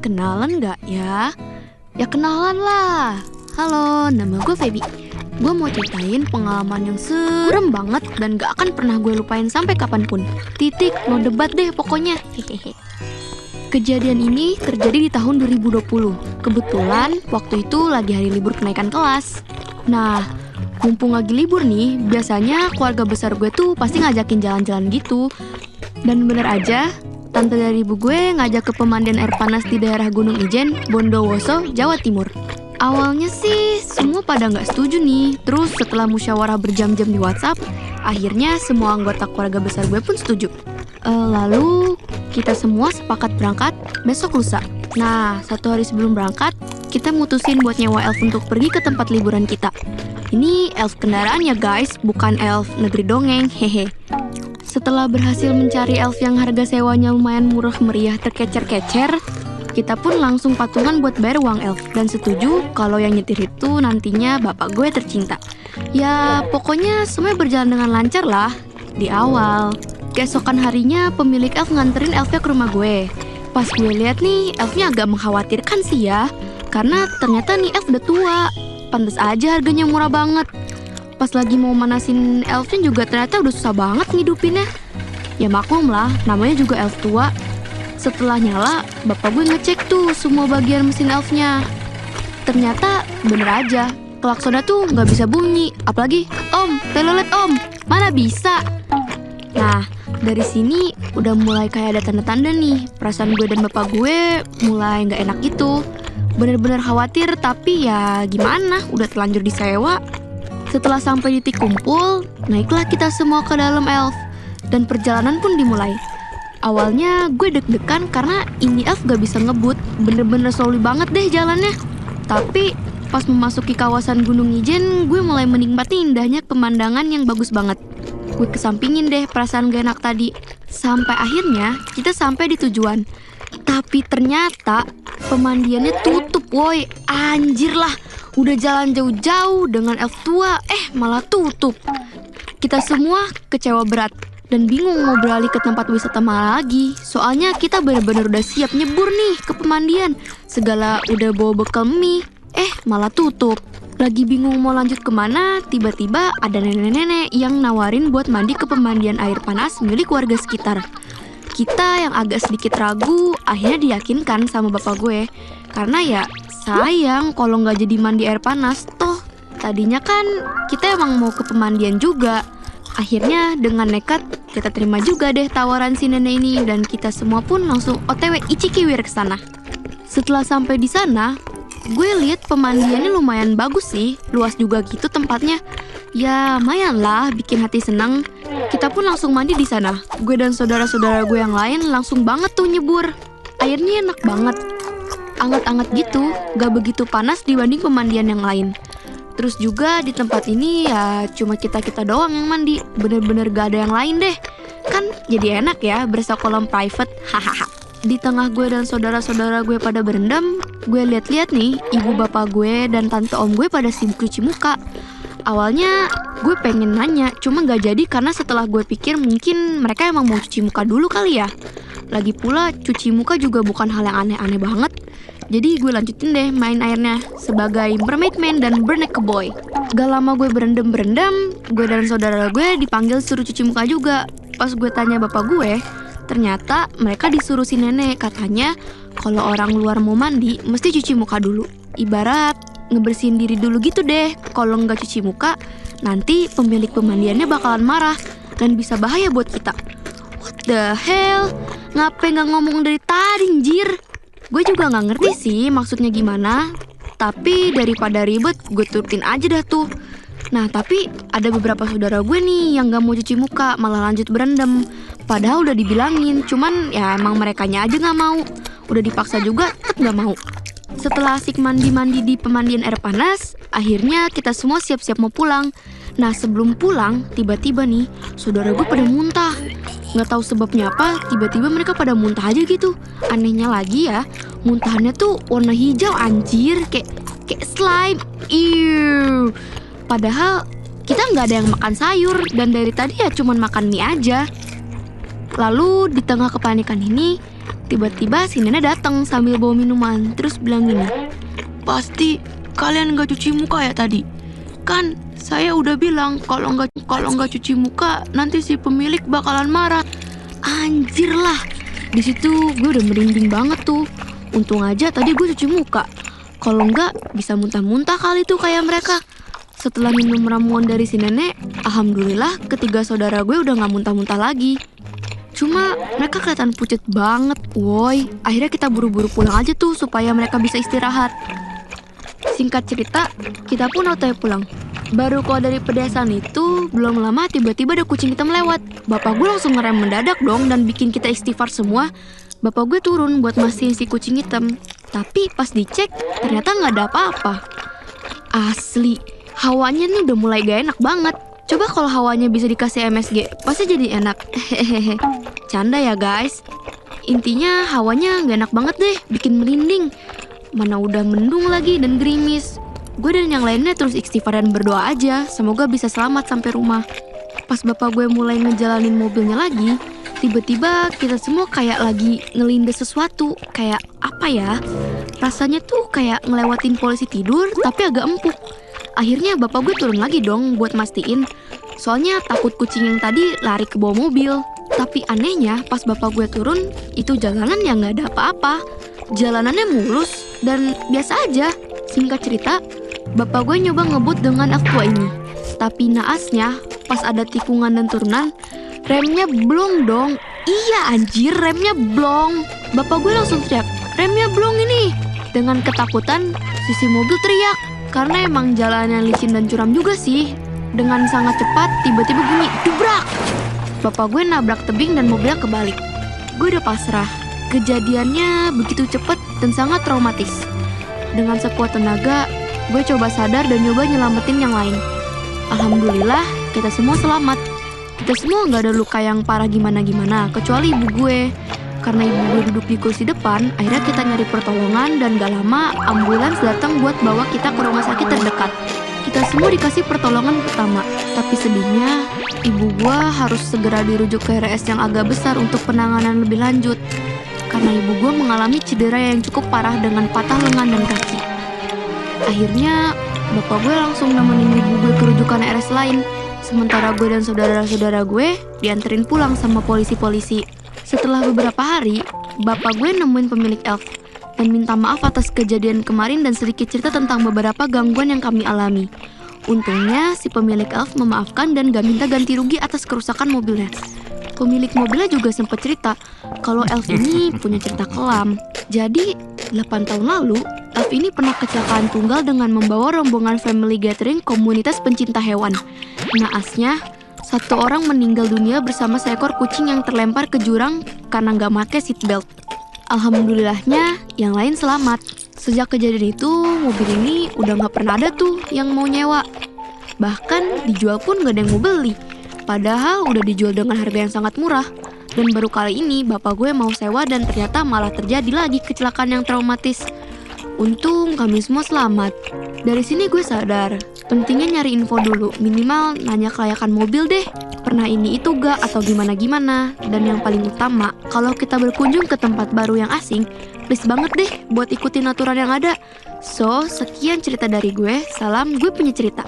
Kenalan nggak ya? Ya kenalan lah. Halo, nama gue Feby. Gue mau ceritain pengalaman yang serem banget dan gak akan pernah gue lupain sampai kapanpun. Titik, no debat deh pokoknya. Hehehe. Kejadian ini terjadi di tahun 2020. Kebetulan waktu itu lagi hari libur kenaikan kelas. Nah, mumpung lagi libur nih, biasanya keluarga besar gue tuh pasti ngajakin jalan-jalan gitu. Dan bener aja, tante dari ibu gue ngajak ke pemandian air panas di daerah Gunung Ijen, Bondowoso, Jawa Timur. Awalnya sih semua pada nggak setuju nih. Terus setelah musyawarah berjam-jam di WhatsApp, akhirnya semua anggota keluarga besar gue pun setuju. Lalu kita semua sepakat berangkat besok lusa. Nah, 1 hari sebelum berangkat, kita mutusin buat nyewa elf untuk pergi ke tempat liburan kita. Ini elf kendaraan ya guys, bukan elf negeri dongeng, hehe. Setelah berhasil mencari elf yang harga sewanya lumayan murah meriah terkecer-kecer, kita pun langsung patungan buat bayar uang elf dan setuju kalau yang nyetir itu nantinya bapak gue tercinta. Ya pokoknya semuanya berjalan dengan lancar lah di awal. Keesokan harinya pemilik elf nganterin elfnya ke rumah gue. Pas gue lihat nih elfnya agak mengkhawatirkan sih ya, karena ternyata nih elf udah tua. Pantes aja harganya murah banget. Pas lagi mau manasin elfnya juga ternyata udah susah banget ngidupinnya. Ya maklum lah, namanya juga elf tua. Setelah nyala, bapak gue ngecek tuh semua bagian mesin elfnya. Ternyata bener aja, klaksonnya tuh nggak bisa bunyi. Apalagi, om, telolet om, mana bisa? Nah, dari sini udah mulai kayak ada tanda-tanda nih. Perasaan gue dan bapak gue mulai nggak enak gitu. Bener-bener khawatir, tapi ya gimana, udah terlanjur disewa. Setelah sampai di titik kumpul, naiklah kita semua ke dalam elf. Dan perjalanan pun dimulai. Awalnya gue deg-degan karena ini elf gak bisa ngebut. Bener-bener slowly banget deh jalannya. Tapi pas memasuki kawasan Gunung Ijen, gue mulai menikmati indahnya pemandangan yang bagus banget. Gue kesampingin deh perasaan gak enak tadi. Sampai akhirnya kita sampai di tujuan. Tapi ternyata pemandiannya tutup woi. Anjir lah, udah jalan jauh-jauh dengan elf tua, malah tutup. Kita semua kecewa berat dan bingung mau beralih ke tempat wisata mana lagi. Soalnya kita benar-benar udah siap nyebur nih ke pemandian. Segala udah bawa bekal mie, malah tutup. Lagi bingung mau lanjut kemana, tiba-tiba ada nenek-nenek yang nawarin buat mandi ke pemandian air panas milik warga sekitar. Kita yang agak sedikit ragu, akhirnya diyakinkan sama bapak gue. Karena ya sayang kalau nggak jadi mandi air panas. Toh tadinya kan kita emang mau ke pemandian juga. Akhirnya dengan nekat kita terima juga deh tawaran si nenek ini. Dan kita semua pun langsung OTW icikiwir ke sana. Setelah sampai di sana, gue lihat pemandiannya lumayan bagus sih. Luas juga gitu tempatnya. Ya lumayan lah bikin hati senang. Kita pun langsung mandi di sana. Gue dan saudara-saudara gue yang lain langsung banget tuh nyebur. Airnya enak banget. Anget-anget gitu, gak begitu panas dibanding pemandian yang lain. Terus juga di tempat ini ya cuma kita-kita doang yang mandi. Bener-bener gak ada yang lain deh. Kan jadi enak ya berasa kolam private. Hahaha. Di tengah gue dan saudara-saudara gue pada berendam, gue lihat-lihat nih ibu bapak gue dan tante om gue pada sibuk cuci muka. Awalnya gue pengen nanya, cuma gak jadi karena setelah gue pikir mungkin mereka emang mau cuci muka dulu kali ya. Lagi pula cuci muka juga bukan hal yang aneh-aneh banget. Jadi gue lanjutin deh main airnya sebagai mermaid man dan Berneke boy. Gak lama gue berendam-berendam, gue dan saudara gue dipanggil suruh cuci muka juga. Pas gue tanya bapak gue, ternyata mereka disuruh si nenek. Katanya kalau orang luar mau mandi mesti cuci muka dulu. Ibarat ngebersihin diri dulu gitu deh. Kalau nggak cuci muka, nanti pemilik pemandiannya bakalan marah dan bisa bahaya buat kita. What the hell? Ngapain nggak ngomong dari tadi, anjir? Gue juga nggak ngerti sih maksudnya gimana. Tapi daripada ribet, gue turutin aja dah tuh. Nah tapi ada beberapa saudara gue nih yang nggak mau cuci muka, malah lanjut berendam. Padahal udah dibilangin, cuman ya emang merekanya aja nggak mau. Udah dipaksa juga, tetep nggak mau. Setelah asik mandi-mandi di pemandian air panas, akhirnya kita semua siap-siap mau pulang. Nah sebelum pulang, tiba-tiba nih saudara gue pada muntah. Nggak tahu sebabnya apa, tiba-tiba mereka pada muntah aja gitu. Anehnya lagi ya, muntahannya tuh warna hijau anjir, kayak slime. Ew. Padahal kita nggak ada yang makan sayur dan dari tadi ya cuman makan mie aja. Lalu di tengah kepanikan ini, Tiba-tiba si nenek datang sambil bawa minuman, terus bilang gini, "Pasti kalian nggak cuci muka ya tadi? Kan saya udah bilang kalau nggak cuci muka nanti si pemilik bakalan marah." Anjir lah, di situ gue udah merinding banget tuh. Untung aja tadi gue cuci muka. Kalau nggak bisa muntah-muntah kali tuh kayak mereka. Setelah minum ramuan dari si nenek, alhamdulillah ketiga saudara gue udah nggak muntah-muntah lagi. Cuma mereka kelihatan pucet banget, woi. Akhirnya kita buru-buru pulang aja tuh supaya mereka bisa istirahat. Singkat cerita, kita pun OTW pulang. Baru keluar dari pedesaan itu, belum lama tiba-tiba ada kucing hitam lewat. Bapak gue langsung ngerem mendadak dong dan bikin kita istighfar semua. Bapak gue turun buat mastiin si kucing hitam. Tapi pas dicek, ternyata nggak ada apa-apa. Asli, hawanya nih udah mulai gak enak banget. Coba kalau hawanya bisa dikasih MSG, pasti jadi enak. Hehehe. Canda ya guys. Intinya hawanya gak enak banget deh, bikin merinding. Mana udah mendung lagi dan gerimis. Gue dan yang lainnya terus istighfar dan berdoa aja, semoga bisa selamat sampai rumah. Pas bapak gue mulai ngejalanin mobilnya lagi, tiba-tiba kita semua kayak lagi ngelindes sesuatu. Kayak apa ya? Rasanya tuh kayak ngelewatin polisi tidur tapi agak empuk. Akhirnya bapak gue turun lagi dong buat mastiin. Soalnya takut kucing yang tadi lari ke bawah mobil. Tapi anehnya pas bapak gue turun, itu jalanan yang gak ada apa-apa. Jalanannya mulus dan biasa aja. Singkat cerita, bapak gue nyoba ngebut dengan F2 ini. Tapi naasnya, pas ada tikungan dan turunan, remnya blong dong. Iya anjir, remnya blong. Bapak gue langsung teriak, "Remnya blong ini!" Dengan ketakutan, sisi mobil teriak. Karena emang jalannya licin dan curam juga sih. Dengan sangat cepat, tiba-tiba bunyi dubrak. Bapak gue nabrak tebing dan mobilnya kebalik. Gue udah pasrah. Kejadiannya begitu cepat dan sangat traumatis. Dengan sekuat tenaga, gue coba sadar dan nyoba nyelamatin yang lain. Alhamdulillah, kita semua selamat. Kita semua gak ada luka yang parah gimana-gimana, kecuali ibu gue. Karena ibu gue duduk di kursi depan, akhirnya kita nyari pertolongan dan gak lama ambulans datang buat bawa kita ke rumah sakit terdekat. Kita semua dikasih pertolongan pertama, tapi sedihnya ibu gue harus segera dirujuk ke RS yang agak besar untuk penanganan lebih lanjut. Karena ibu gue mengalami cedera yang cukup parah dengan patah lengan dan kaki. Akhirnya bapak gue langsung nemenin ibu gue ke rujukan RS lain. Sementara gue dan saudara-saudara gue dianterin pulang sama polisi-polisi. Setelah beberapa hari, bapak gue nemuin pemilik elf dan minta maaf atas kejadian kemarin dan sedikit cerita tentang beberapa gangguan yang kami alami. Untungnya si pemilik elf memaafkan dan gak minta ganti rugi atas kerusakan mobilnya. Pemilik mobilnya juga sempat cerita kalau elf ini punya cerita kelam. Jadi 8 tahun lalu, elf ini pernah kecelakaan tunggal dengan membawa rombongan family gathering komunitas pencinta hewan. Naasnya, satu orang meninggal dunia bersama seekor kucing yang terlempar ke jurang karena nggak pakai seatbelt. Alhamdulillahnya, yang lain selamat. Sejak kejadian itu, mobil ini udah nggak pernah ada tuh yang mau nyewa. Bahkan dijual pun nggak ada yang mau beli. Padahal udah dijual dengan harga yang sangat murah. Dan baru kali ini bapak gue mau sewa dan ternyata malah terjadi lagi kecelakaan yang traumatis. Untung kami semua selamat. Dari sini gue sadar, pentingnya nyari info dulu, minimal nanya kelayakan mobil deh. Pernah ini itu gak atau gimana-gimana. Dan yang paling utama, kalau kita berkunjung ke tempat baru yang asing, please banget deh buat ikutin aturan yang ada. So, sekian cerita dari gue. Salam, gue punya cerita.